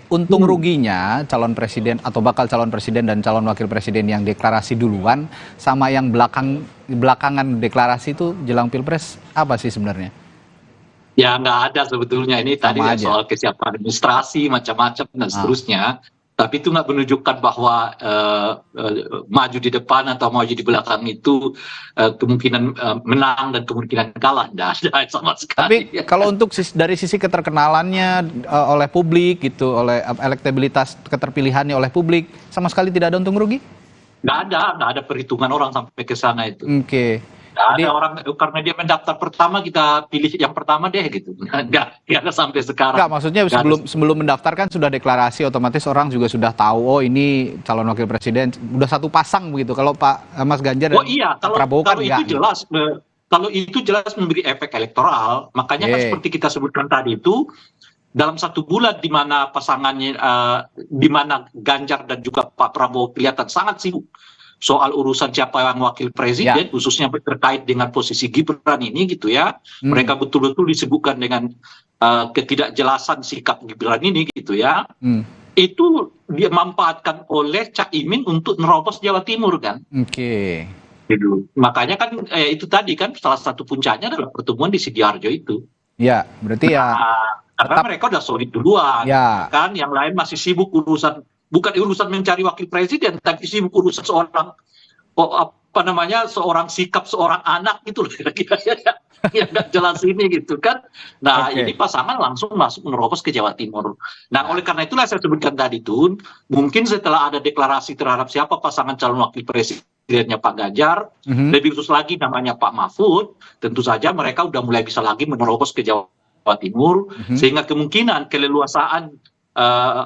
untung ruginya calon presiden atau bakal calon presiden dan calon wakil presiden yang deklarasi duluan sama yang belakangan deklarasi itu jelang Pilpres apa sih sebenarnya? Ya nggak ada sebetulnya, ini tadi Sama ya aja. soal kesiapan administrasi macam-macam dan Ah. seterusnya. Tapi itu nggak menunjukkan bahwa maju di depan atau maju di belakang itu kemungkinan menang dan kemungkinan kalah. Nggak ada sama sekali. Tapi kalau untuk dari sisi keterkenalannya oleh publik gitu, oleh elektabilitas keterpilihannya oleh publik, sama sekali tidak ada untung rugi? Nggak ada perhitungan orang sampai ke sana itu. Oke. Nggak Jadi ada orang karena dia mendaftar pertama kita pilih yang pertama deh gitu. Nggak ada sampai sekarang. enggak, maksudnya Nggak ada. sebelum mendaftarkan sudah deklarasi, otomatis orang juga sudah tahu, oh ini calon wakil presiden, udah satu pasang begitu. Kalau Pak Mas Ganjar dan Oh iya, Pak kalau Prabowo kan kalau itu enggak gitu. jelas, kalau itu jelas memberi efek elektoral. Makanya kan Oke. seperti kita sebutkan tadi itu, dalam 1 bulan di mana pasangannya, di mana Ganjar dan juga Pak Prabowo kelihatan sangat sibuk soal urusan siapa yang wakil presiden, Ya. khususnya terkait dengan posisi Gibran ini gitu ya. Hmm. Mereka betul-betul disebutkan dengan ketidakjelasan sikap Gibran ini gitu ya. Hmm. Itu dia manfaatkan oleh Cak Imin untuk nerobos Jawa Timur kan. Oke. Gitu. Makanya kan itu tadi kan salah satu puncaknya adalah pertemuan di Sidoarjo itu. Ya, berarti ya Karena tetap mereka udah solid duluan, ya. kan yang lain masih sibuk urusan, bukan urusan mencari wakil presiden, tapi sibuk urusan seorang seorang sikap seorang anak gitu loh kira-kira yang nggak jelas ini gitu kan. Nah Oke. ini pasangan langsung masuk menerobos ke Jawa Timur. Nah oleh karena itulah saya sebutkan tadi tuh, mungkin setelah ada deklarasi terhadap siapa pasangan calon wakil presidennya Pak Ganjar, lebih khusus lagi namanya Pak Mahfud, tentu saja mereka udah mulai bisa lagi menerobos ke Jawa Timur, sehingga kemungkinan keleluasaan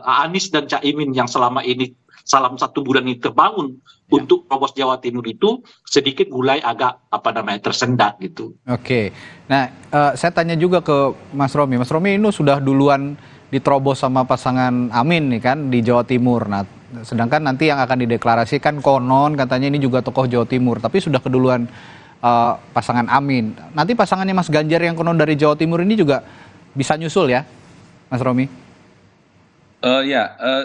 Anies dan Caimin yang selama ini salam 1 bulan ini terbangun untuk terobos Jawa Timur itu sedikit mulai agak tersendat gitu. Oke. Nah, saya tanya juga ke Mas Romi. Mas Romi ini sudah duluan diterobos sama pasangan Amin nih kan di Jawa Timur. Nah, sedangkan nanti yang akan dideklarasikan konon katanya ini juga tokoh Jawa Timur, tapi sudah keduluan pasangan Amin. Nanti pasangannya Mas Ganjar yang konon dari Jawa Timur ini juga bisa nyusul ya, Mas Romi?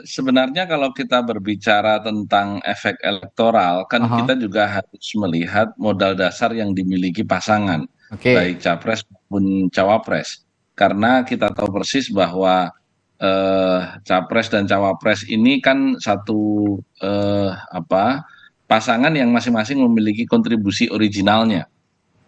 Sebenarnya kalau kita berbicara tentang efek elektoral, kan kita juga harus melihat modal dasar yang dimiliki pasangan, baik capres maupun cawapres. Karena kita tahu persis bahwa capres dan cawapres ini kan satu pasangan yang masing-masing memiliki kontribusi originalnya.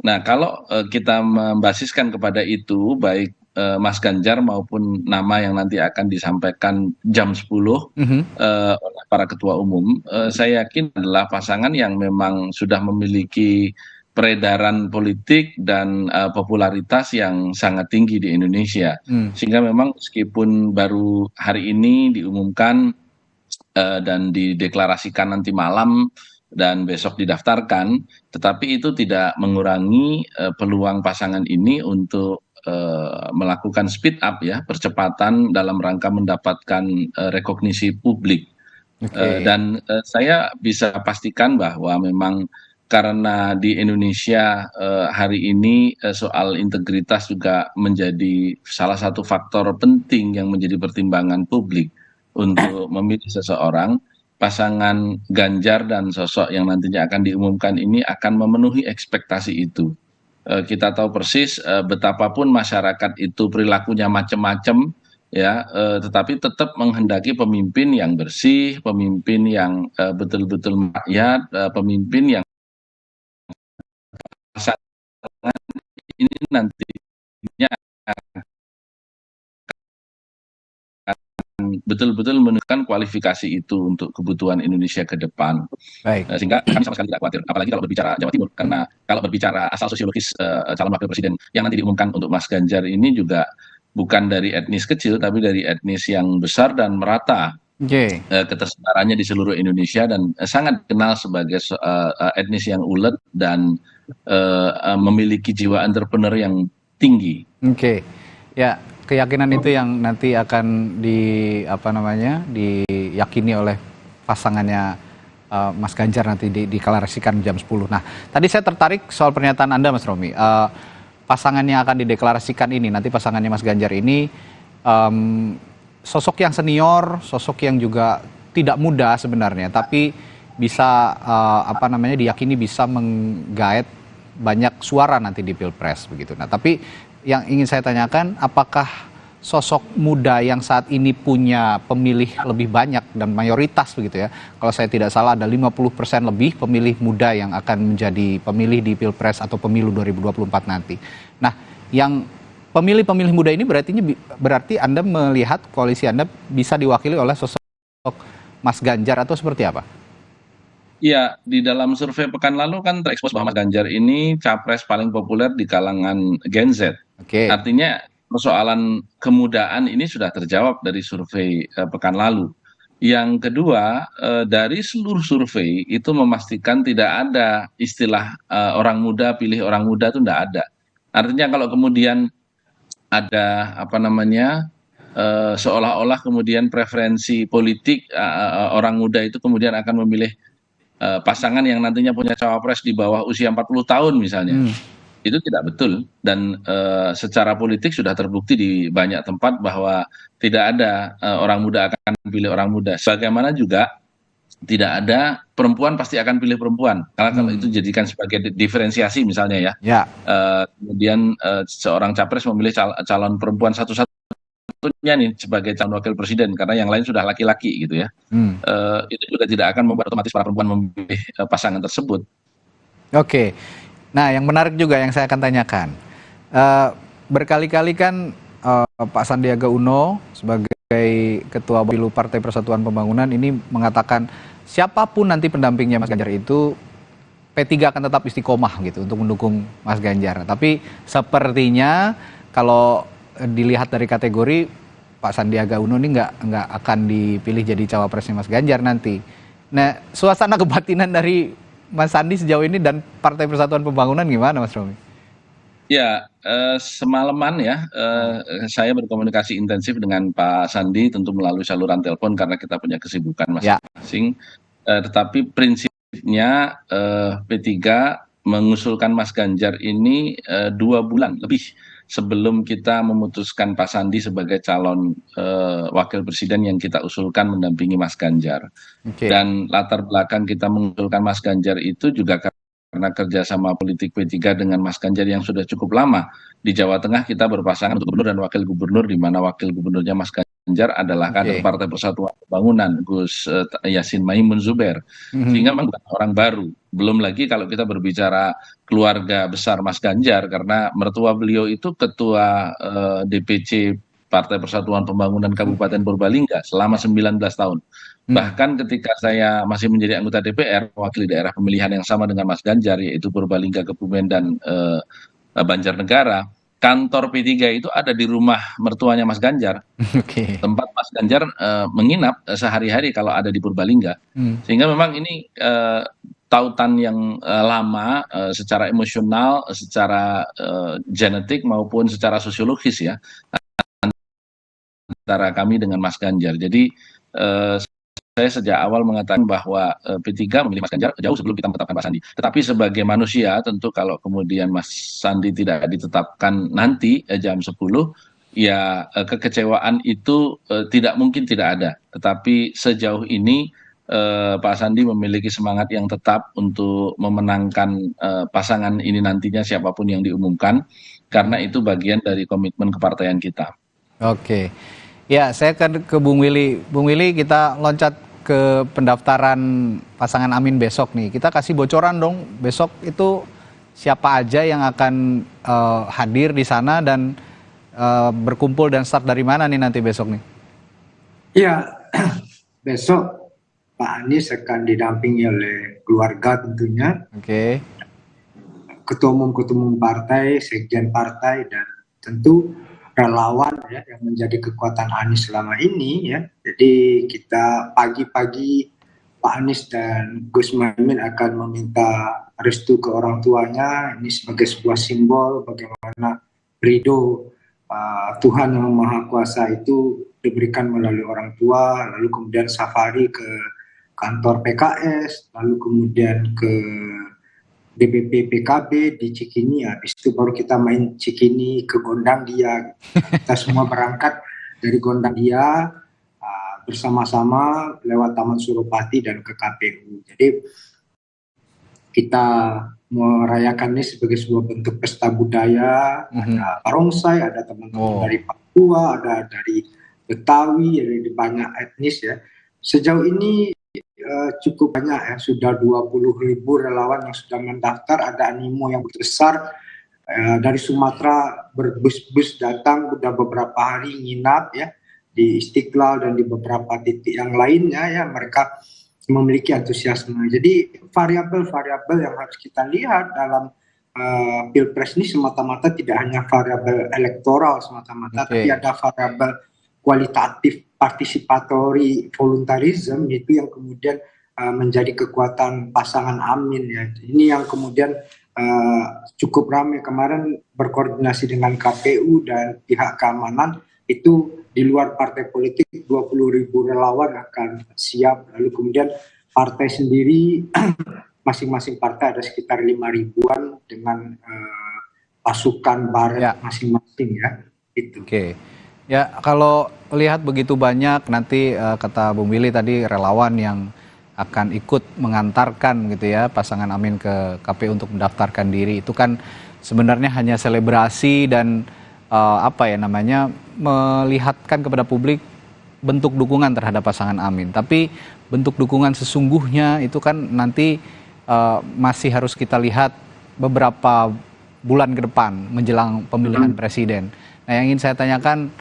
Nah, kalau kita membasiskan kepada itu, baik Mas Ganjar maupun nama yang nanti akan disampaikan jam 10 oleh para ketua umum, saya yakin adalah pasangan yang memang sudah memiliki peredaran politik dan popularitas yang sangat tinggi di Indonesia. Sehingga memang meskipun baru hari ini diumumkan dan dideklarasikan nanti malam dan besok didaftarkan, tetapi itu tidak mengurangi peluang pasangan ini untuk melakukan speed up ya, percepatan dalam rangka mendapatkan rekognisi publik. Dan saya bisa pastikan bahwa memang karena di Indonesia hari ini soal integritas juga menjadi salah satu faktor penting yang menjadi pertimbangan publik untuk memilih seseorang, pasangan Ganjar dan sosok yang nantinya akan diumumkan ini akan memenuhi ekspektasi itu. Kita tahu persis betapapun masyarakat itu perilakunya macam-macam ya, tetapi tetap menghendaki pemimpin yang bersih, pemimpin yang betul-betul rakyat, pemimpin yang pasangan ini nantinya betul-betul menunjukkan kualifikasi itu untuk kebutuhan Indonesia ke depan. Baik. Sehingga kami sama sekali tidak khawatir, apalagi kalau berbicara Jawa Timur, karena kalau berbicara asal sosiologis calon wakil presiden yang nanti diumumkan untuk Mas Ganjar ini juga bukan dari etnis kecil, tapi dari etnis yang besar dan merata ketersebarannya di seluruh Indonesia, dan sangat dikenal sebagai etnis yang ulet dan memiliki jiwa entrepreneur yang tinggi. Ya, keyakinan itu yang nanti akan diyakini oleh pasangannya Mas Ganjar nanti dideklarasikan jam 10. Nah, tadi saya tertarik soal pernyataan Anda, Mas Romi. Pasangan yang akan dideklarasikan ini, nanti pasangannya Mas Ganjar ini sosok yang senior, sosok yang juga tidak muda sebenarnya, tapi bisa diyakini bisa menggait banyak suara nanti di Pilpres begitu. Nah, tapi yang ingin saya tanyakan, apakah sosok muda yang saat ini punya pemilih lebih banyak dan mayoritas begitu ya. Kalau saya tidak salah ada 50% lebih pemilih muda yang akan menjadi pemilih di Pilpres atau pemilu 2024 nanti. Nah, yang pemilih-pemilih muda ini berarti Anda melihat koalisi Anda bisa diwakili oleh sosok Mas Ganjar atau seperti apa? Iya, di dalam survei pekan lalu kan terekspos bahwa Mas Ganjar ini capres paling populer di kalangan Gen Z. Oke. Artinya persoalan kemudaan ini sudah terjawab dari survei pekan lalu. Yang kedua, dari seluruh survei itu memastikan tidak ada istilah orang muda pilih orang muda itu tidak ada. Artinya kalau kemudian ada seolah-olah kemudian preferensi politik orang muda itu kemudian akan memilih pasangan yang nantinya punya cawapres di bawah usia 40 tahun misalnya. Itu tidak betul dan secara politik sudah terbukti di banyak tempat bahwa tidak ada orang muda akan pilih orang muda. Sebagaimana juga tidak ada perempuan pasti akan pilih perempuan. Karena kalau itu dijadikan sebagai diferensiasi misalnya ya. Ya. Kemudian seorang capres memilih calon perempuan satu-satunya nih sebagai calon wakil presiden karena yang lain sudah laki-laki gitu ya. Itu juga tidak akan membuat otomatis para perempuan memilih pasangan tersebut. Oke. Nah, yang menarik juga yang saya akan tanyakan, berkali-kali kan Pak Sandiaga Uno sebagai Ketua Bapilu Partai Persatuan Pembangunan ini mengatakan siapapun nanti pendampingnya Mas Ganjar itu P3 akan tetap istiqomah gitu untuk mendukung Mas Ganjar. Tapi sepertinya kalau dilihat dari kategori Pak Sandiaga Uno ini nggak akan dipilih jadi cawapresnya Mas Ganjar nanti. Nah, suasana kebatinan dari Mas Sandi sejauh ini dan Partai Persatuan Pembangunan gimana, Mas Romi? Ya, semalaman ya, saya berkomunikasi intensif dengan Pak Sandi tentu melalui saluran telepon karena kita punya kesibukan masing-masing. Tetapi prinsipnya P3 mengusulkan Mas Ganjar ini 2 bulan lebih sebelum kita memutuskan Pak Sandi sebagai calon wakil presiden yang kita usulkan mendampingi Mas Ganjar. Dan latar belakang kita mengusulkan Mas Ganjar itu juga karena kerjasama politik P3 dengan Mas Ganjar yang sudah cukup lama. Di Jawa Tengah kita berpasangan untuk gubernur dan wakil gubernur, di mana wakil gubernurnya Mas Ganjar adalah kader Partai Persatuan Pembangunan, Gus Yassin Maimun Zubair. Sehingga memang bukan orang baru. Belum lagi kalau kita berbicara keluarga besar Mas Ganjar, karena mertua beliau itu ketua DPC Partai Persatuan Pembangunan Kabupaten Purbalingga selama 19 tahun. Bahkan ketika saya masih menjadi anggota DPR, mewakili daerah pemilihan yang sama dengan Mas Ganjar, yaitu Purbalingga, Kebumen, dan Banjarnegara, kantor P3 itu ada di rumah mertuanya Mas Ganjar. Tempat Mas Ganjar menginap sehari-hari kalau ada di Purbalingga. Sehingga memang ini tautan yang lama secara emosional, secara genetik maupun secara sosiologis ya, antara kami dengan Mas Ganjar. Jadi saya sejak awal mengatakan bahwa P3 memilih Mas Ganjar jauh sebelum kita menetapkan Pak Sandi. Tetapi sebagai manusia tentu kalau kemudian Mas Sandi tidak ditetapkan nanti jam 10, ya kekecewaan itu tidak mungkin tidak ada. Tetapi sejauh ini Pak Sandi memiliki semangat yang tetap untuk memenangkan pasangan ini nantinya siapapun yang diumumkan. Karena itu bagian dari komitmen kepartaian kita. Oke. Ya, saya akan ke Bung Willy. Bung Willy, kita loncat ke pendaftaran pasangan Amin besok nih. Kita kasih bocoran dong, besok itu siapa aja yang akan hadir di sana dan berkumpul dan start dari mana nih nanti besok nih? Iya, besok Pak Anies akan didampingi oleh keluarga tentunya. Oke. Ketua umum partai, sekjen partai, dan tentu relawan ya yang menjadi kekuatan Anies selama ini ya. Jadi kita pagi-pagi Pak Anies dan Gus Muhaimin akan meminta restu ke orang tuanya. Ini sebagai sebuah simbol bagaimana ridho Tuhan yang Maha Kuasa itu diberikan melalui orang tua, lalu kemudian safari ke kantor PKS, lalu kemudian ke DPP PKB di Cikini, habis itu baru kita main Cikini ke Gondang dia. Kita semua berangkat dari Gondangdia bersama-sama lewat Taman Suropati dan ke KPU. Jadi kita merayakan ini sebagai sebuah bentuk pesta budaya. Ada barongsai, ada teman-teman dari Papua, ada dari Betawi, dari banyak etnis ya. Sejauh ini cukup banyak ya, sudah 20.000 relawan yang sudah mendaftar, ada animo yang besar. Dari Sumatera berbus-bus datang, sudah beberapa hari nginap ya di Istiqlal dan di beberapa titik yang lainnya ya, mereka memiliki antusiasme. Jadi variabel-variabel yang harus kita lihat dalam Pilpres ini semata-mata tidak hanya variabel elektoral semata-mata, tapi ada variabel kualitatif participatory voluntarism, itu yang kemudian menjadi kekuatan pasangan Amin ya. Ini yang kemudian cukup ramai kemarin berkoordinasi dengan KPU dan pihak keamanan, itu di luar partai politik 20.000 relawan akan siap, lalu kemudian partai sendiri masing-masing partai ada sekitar 5.000-an dengan pasukan baret masing-masing ya itu. Ya, kalau lihat begitu banyak nanti kata Bung Willy tadi relawan yang akan ikut mengantarkan gitu ya pasangan Amin ke KPU untuk mendaftarkan diri, itu kan sebenarnya hanya selebrasi dan melihatkan kepada publik bentuk dukungan terhadap pasangan Amin. Tapi bentuk dukungan sesungguhnya itu kan nanti masih harus kita lihat beberapa bulan ke depan menjelang pemilihan presiden. Nah, yang ingin saya tanyakan,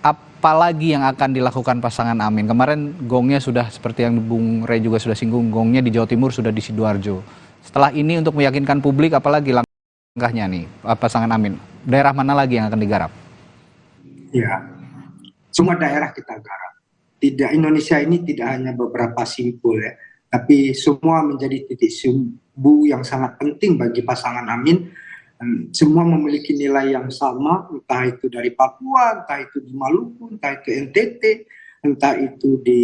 apalagi yang akan dilakukan pasangan Amin? Kemarin gongnya sudah seperti yang Bung Rey juga sudah singgung, gongnya di Jawa Timur sudah di Sidoarjo. Setelah ini untuk meyakinkan publik, apalagi langkahnya nih pasangan Amin? Daerah mana lagi yang akan digarap? Ya, semua daerah kita garap. Indonesia ini tidak hanya beberapa simpul ya, tapi semua menjadi titik sumbu yang sangat penting bagi pasangan Amin. Semua memiliki nilai yang sama, entah itu dari Papua, entah itu di Maluku, entah itu NTT, entah itu di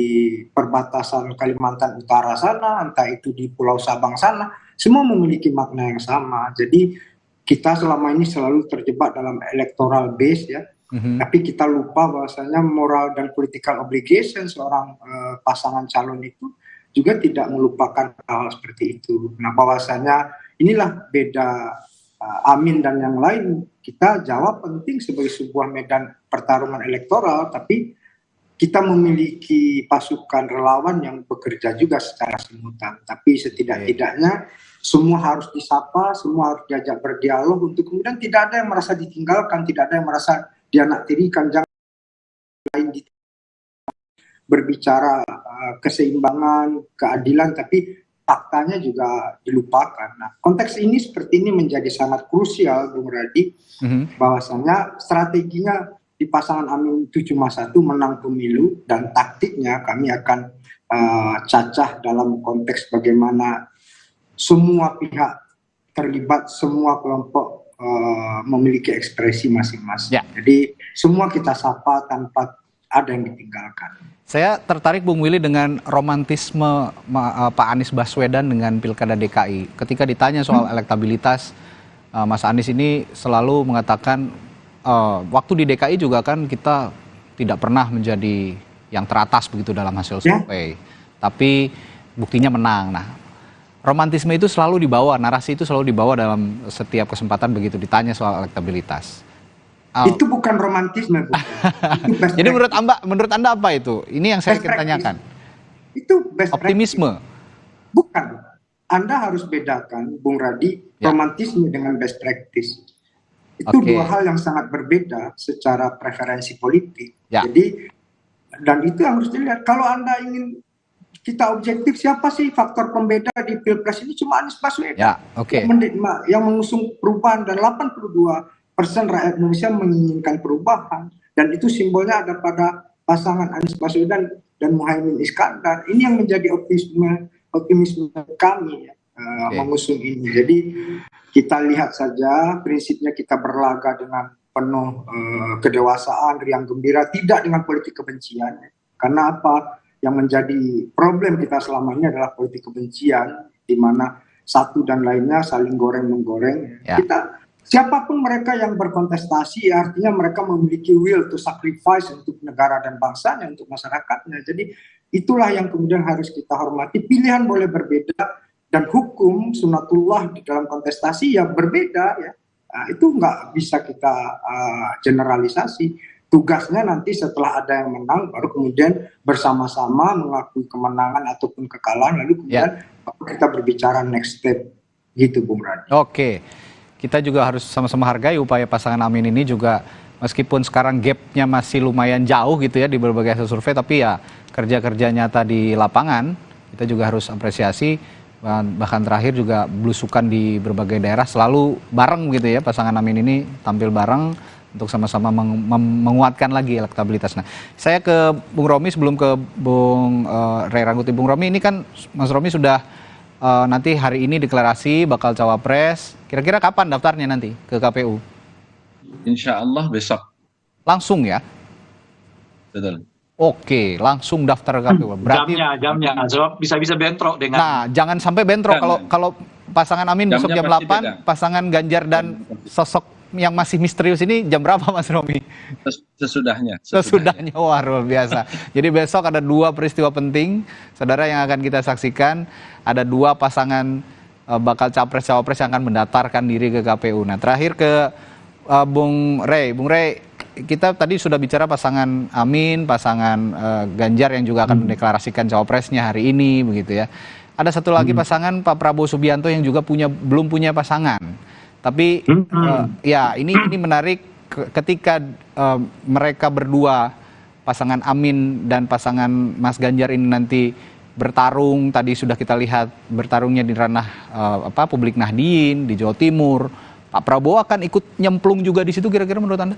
perbatasan Kalimantan Utara sana, entah itu di Pulau Sabang sana, semua memiliki makna yang sama. Jadi kita selama ini selalu terjebak dalam electoral base ya, tapi kita lupa bahwasanya moral dan political obligation seorang pasangan calon itu juga tidak melupakan hal seperti itu. Nah, bahwasanya inilah beda Amin dan yang lain. Kita jawab penting sebagai sebuah medan pertarungan elektoral, tapi kita memiliki pasukan relawan yang bekerja juga secara simultan. Tapi setidak-tidaknya semua harus disapa, semua harus diajak berdialog untuk kemudian tidak ada yang merasa ditinggalkan, tidak ada yang merasa dianaktirikan. Jangan lain berbicara keseimbangan, keadilan, tapi faktanya juga dilupakan. Nah, konteks ini seperti ini menjadi sangat krusial, Bung Radi, bahwasanya strateginya di pasangan Amin itu cuma satu, menang pemilu, dan taktiknya kami akan cacah dalam konteks bagaimana semua pihak terlibat, semua kelompok memiliki ekspresi masing-masing. Ya. Jadi semua kita sapa tanpa ada yang ditinggalkan. Saya tertarik Bung Willy dengan romantisme Pak Anies Baswedan dengan Pilkada DKI. Ketika ditanya soal elektabilitas, Mas Anies ini selalu mengatakan waktu di DKI juga kan kita tidak pernah menjadi yang teratas begitu dalam hasil survei. Tapi buktinya menang. Nah, romantisme itu selalu dibawa, narasi itu selalu dibawa dalam setiap kesempatan begitu ditanya soal elektabilitas. Itu bukan romantisme, bukan. Itu jadi menurut anda apa itu? Ini yang saya ingin tanyakan. Itu best optimisme. Practice. Bukan. Anda harus bedakan, Bung Radi, romantisme dengan best practice. Itu dua hal yang sangat berbeda secara preferensi politik. Jadi, dan itu yang harus dilihat. Kalau Anda ingin kita objektif, siapa sih faktor pembeda di Pilpres ini? Cuma Anies Baswedan. Yang mengusung perubahan, dan 82% rakyat Indonesia menginginkan perubahan, dan itu simbolnya ada pada pasangan Anies Baswedan dan Muhaimin Iskandar. Ini yang menjadi optimisme kami mengusung ini. Jadi kita lihat saja, prinsipnya kita berlaga dengan penuh kedewasaan, riang gembira, tidak dengan politik kebencian. Karena apa? Yang menjadi problem kita selama ini adalah politik kebencian, di mana satu dan lainnya saling goreng-menggoreng. Kita siapapun mereka yang berkontestasi, artinya mereka memiliki will to sacrifice untuk negara dan bangsanya, untuk masyarakatnya. Jadi itulah yang kemudian harus kita hormati. Pilihan boleh berbeda dan hukum sunatullah di dalam kontestasi ya berbeda ya. Nah, itu nggak bisa kita generalisasi. Tugasnya nanti setelah ada yang menang, baru kemudian bersama-sama mengakui kemenangan ataupun kekalahan, lalu kemudian kita berbicara next step, gitu Bung Radi. Oke. Kita juga harus sama-sama hargai upaya pasangan Amin ini juga, meskipun sekarang gapnya masih lumayan jauh gitu ya di berbagai hasil survei, tapi ya kerja-kerja nyata di lapangan kita juga harus apresiasi. Bahkan terakhir juga belusukan di berbagai daerah selalu bareng gitu ya, pasangan Amin ini tampil bareng untuk sama-sama menguatkan lagi elektabilitas. Nah, saya ke Bung Romi sebelum ke Bung Ray Rangkuti. Bung Romi, ini kan Mas Romi sudah nanti hari ini deklarasi bakal cawapres. Kira-kira kapan daftarnya nanti ke KPU? Insya Allah besok. Langsung ya? Betul. Oke, langsung daftar ke KPU. Berarti jamnya, sebab bisa bentrok dengan. Nah, jangan sampai bentrok kalau pasangan Amin besok jam 8, pasangan Ganjar dan sosok yang masih misterius ini jam berapa Mas Romi? Sesudahnya. Wah, luar biasa. Jadi besok ada 2 peristiwa penting, saudara, yang akan kita saksikan. Ada 2 pasangan bakal capres-cawapres yang akan mendaftarkan diri ke KPU. Nah, terakhir ke Bung Ray. Bung Ray, kita tadi sudah bicara pasangan Amin, pasangan Ganjar yang juga akan mendeklarasikan cawapresnya hari ini, begitu ya. Ada satu lagi pasangan Pak Prabowo Subianto yang juga belum punya pasangan. Tapi ya ini menarik ketika mereka berdua, pasangan Amin dan pasangan Mas Ganjar ini nanti bertarung. Tadi sudah kita lihat bertarungnya di ranah publik Nahdien di Jawa Timur. Pak Prabowo akan ikut nyemplung juga di situ kira-kira menurut Anda?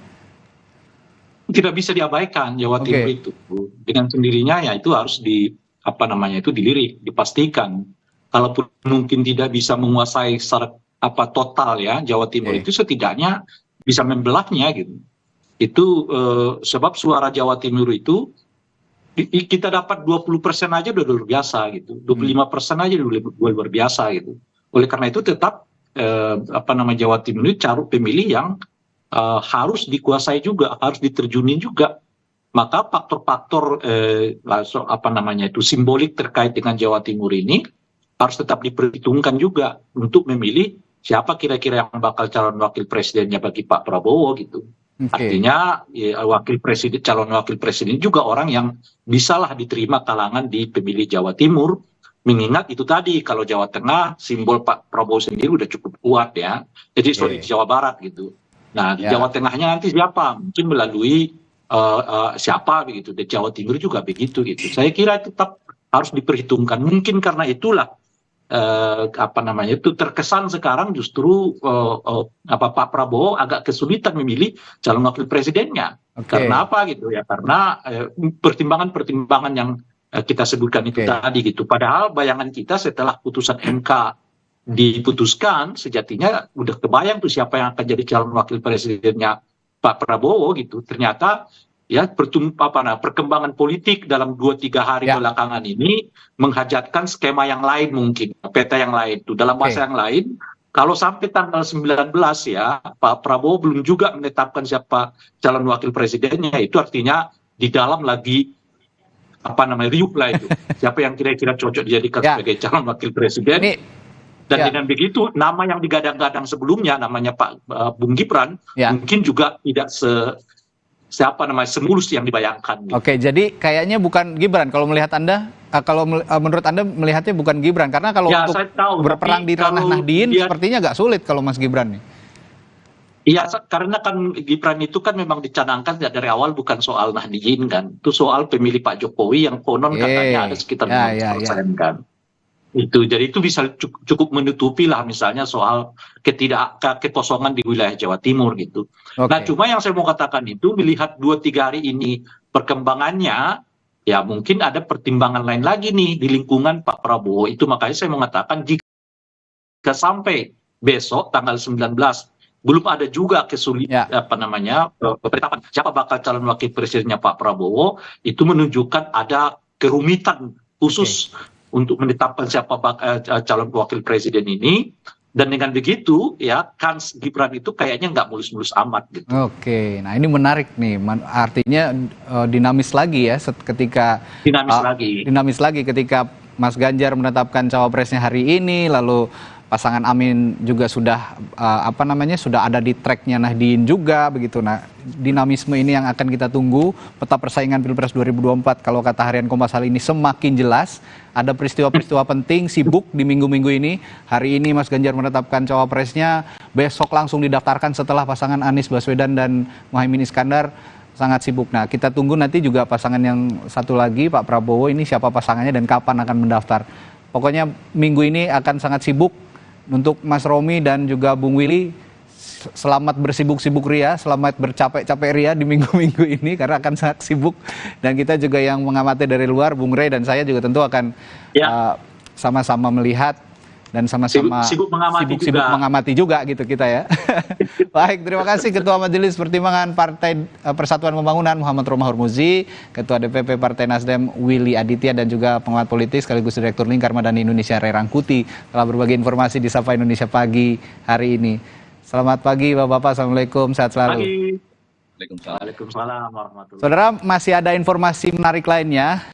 Tidak bisa diabaikan Jawa Timur itu. Dengan sendirinya ya itu harus dilirik, dipastikan. Kalaupun mungkin tidak bisa menguasai secara total ya Jawa Timur itu setidaknya bisa membelahnya gitu. Itu sebab suara Jawa Timur itu kita dapat 20% aja udah luar biasa gitu. 25% aja udah luar biasa gitu. Oleh karena itu tetap Jawa Timur ini cari pemilih yang harus dikuasai juga, harus diterjunin juga. Maka faktor-faktor simbolik terkait dengan Jawa Timur ini harus tetap diperhitungkan juga untuk memilih siapa kira-kira yang bakal calon wakil presidennya bagi Pak Prabowo gitu. Artinya calon wakil presiden juga orang yang bisalah diterima kalangan di pemilih Jawa Timur. Mengingat itu tadi, kalau Jawa Tengah simbol Pak Prabowo sendiri udah cukup kuat ya. Jadi di Jawa Barat gitu. Nah di Jawa Tengahnya nanti siapa? Mungkin melalui siapa begitu. Di Jawa Timur juga begitu gitu. Saya kira tetap harus diperhitungkan. Mungkin karena itulah itu terkesan sekarang justru Pak Prabowo agak kesulitan memilih calon wakil presidennya. Karena apa gitu ya? Karena pertimbangan-pertimbangan yang kita sebutkan itu tadi gitu. Padahal bayangan kita setelah putusan MK diputuskan sejatinya udah kebayang tuh siapa yang akan jadi calon wakil presidennya Pak Prabowo gitu. Ternyata ya perkembangan politik dalam 2-3 hari belakangan ini menghajatkan skema yang lain, mungkin peta yang lain tuh dalam bahasa yang lain. Kalau sampai tanggal 19 ya Pak Prabowo belum juga menetapkan siapa calon wakil presidennya, itu artinya di dalam lagi riuh lah itu siapa yang kira-kira cocok dijadikan sebagai calon wakil presiden. Dan dengan begitu nama yang digadang-gadang sebelumnya namanya Pak Bung Gibran mungkin juga tidak semulus yang dibayangkan. Oke, jadi kayaknya bukan Gibran kalau melihat Anda, menurut Anda melihatnya bukan Gibran, karena kalau untuk berperang di ranah Nahdien sepertinya agak sulit kalau Mas Gibran nih. Iya, karena kan Gibran itu kan memang dicanangkan dari awal bukan soal Nahdien kan, itu soal pemilih Pak Jokowi yang konon katanya ada sekitar 50% kan. Itu jadi itu bisa cukup menutupi lah misalnya soal kekosongan di wilayah Jawa Timur gitu. Nah cuma yang saya mau katakan itu melihat 2-3 hari ini perkembangannya ya mungkin ada pertimbangan lain lagi nih di lingkungan Pak Prabowo. Itu makanya saya mengatakan jika sampai besok tanggal 19 belum ada juga kesulitan penetapan siapa bakal calon wakil presidennya Pak Prabowo, itu menunjukkan ada kerumitan khusus untuk menetapkan siapa calon wakil presiden ini. Dan dengan begitu ya kans Gibran itu kayaknya nggak mulus-mulus amat gitu. Oke, nah ini menarik nih, artinya dinamis lagi ya ketika dinamis lagi ketika Mas Ganjar menetapkan cawapresnya hari ini, lalu pasangan Amin juga sudah sudah ada di tracknya Nahdien juga begitu. Nah, dinamisme ini yang akan kita tunggu. Peta persaingan Pilpres 2024 kalau kata harian Kompas hari ini semakin jelas. Ada peristiwa-peristiwa penting sibuk di minggu-minggu ini. Hari ini Mas Ganjar menetapkan cawapresnya, besok langsung didaftarkan setelah pasangan Anies Baswedan dan Muhaimin Iskandar sangat sibuk. Nah, kita tunggu nanti juga pasangan yang satu lagi Pak Prabowo ini siapa pasangannya dan kapan akan mendaftar. Pokoknya minggu ini akan sangat sibuk. Untuk Mas Romi dan juga Bung Willy, selamat bersibuk-sibuk ria, selamat bercapek-capek ria di minggu-minggu ini karena akan sangat sibuk. Dan kita juga yang mengamati dari luar, Bung Rey dan saya juga tentu akan sama-sama melihat dan sama-sama sibuk mengamati juga gitu kita ya. Baik, terima kasih Ketua Majelis Pertimbangan Partai Persatuan Pembangunan Muhammad Romahur Muzi, Ketua DPP Partai Nasdem Willy Aditya, dan juga pengamat politik sekaligus Direktur Lingkar Madani Indonesia Ray Rangkuti telah berbagi informasi di Sapa Indonesia Pagi hari ini. Selamat pagi Bapak-Bapak, Assalamualaikum, sehat selalu. Waalaikumsalam warahmatullahi wabarakatuh. Saudara, masih ada informasi menarik lainnya.